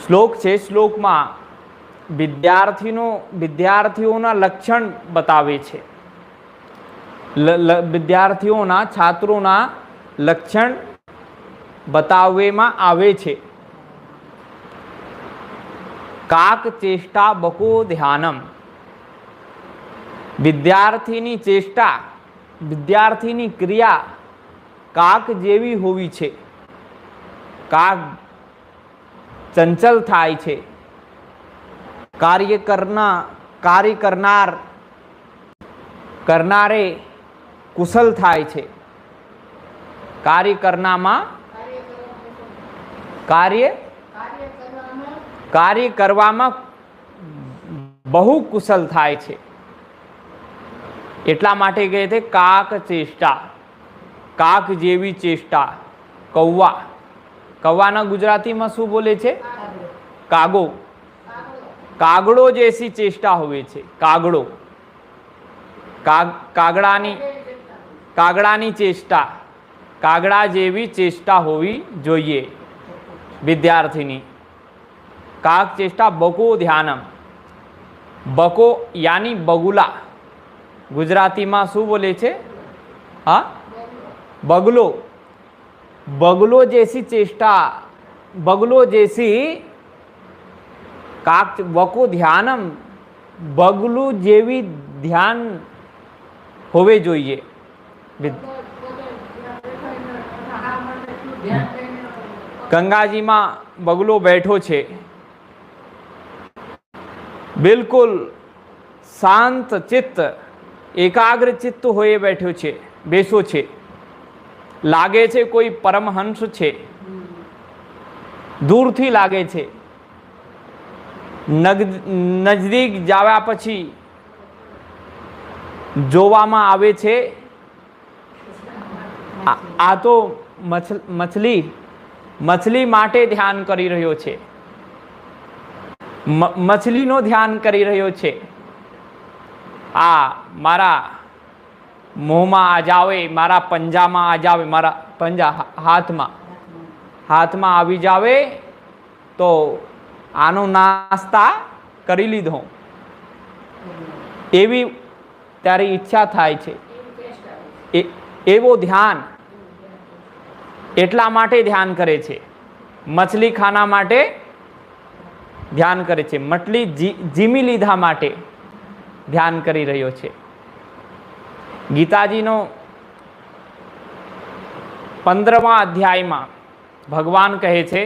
શ્લોક છે, શ્લોકમાં વિદ્યાર્થીઓના લક્ષણ બતાવે છે, વિદ્યાર્થીઓના છાત્રોના લક્ષણ બતાવવામાં આવે છે. કાક ચેષ્ટા બકો ધ્યાનમ, વિદ્યાર્થીની ચેષ્ટા, વિદ્યાર્થીની ક્રિયા કાક જેવી હોવી છે. કાક ચંચલ થાય છે, કાર્ય કરનારે કુશલ થાય છે. કાર્ય કરવામાં બહુ કુશલ થાય છે. એટલા માટે કહે છે કાક ચેષ્ટા, કાક જેવી ચેષ્ટા. કૌવા, કૌવાના ગુજરાતીમાં શું બોલે છે? કાગો. કાગડો જેસી ચેષ્ટા હોય છે. કાગડો, કાગડાની ચેષ્ટા, કાગડા જેવી ચેષ્ટા હોવી જોઈએ વિદ્યાર્થીની. કાક ચેષ્ટા બકો ધ્યાનમ, બકો યાની બગુલા. ગુજરાતીમાં શું બોલે છે? હા, બગલો. बगलो जैसी चेष्टा, बगलो जैसी काक वको ध्यानम, बगलू जेवी ध्यान होवे જોઈએ. ગંગાજીમાં બગલો બેઠો છે, બિલકુલ શાંત ચિત્ત, એકાગ્ર ચિત્ત હોઈ બેઠો છે, બેસો છે. લાગે છે કોઈ પરમહંસ છે, દૂરથી લાગે છે. નજદીક જવા પછી જોવામાં આવે છે આ તો મછલી માટે ધ્યાન કરી રહ્યો છે, મછલીનો ધ્યાન કરી રહ્યો છે. આ મારા મોંમાં આ જાવે, મારા પંજામાં આ જાવે, મારા પંજા હાથમાં આવી જાવે તો આનો નાસ્તા કરી લીધો, એવી ત્યારે ઈચ્છા થાય છે. એવો ધ્યાન, એટલા માટે ધ્યાન કરે છે. મછલી ખાના માટે ધ્યાન કરે છે, મછલી જીમી લીધા માટે ધ્યાન કરી રહ્યો છે. ગીતાજીનો 15મા અધ્યાયમાં ભગવાન કહે છે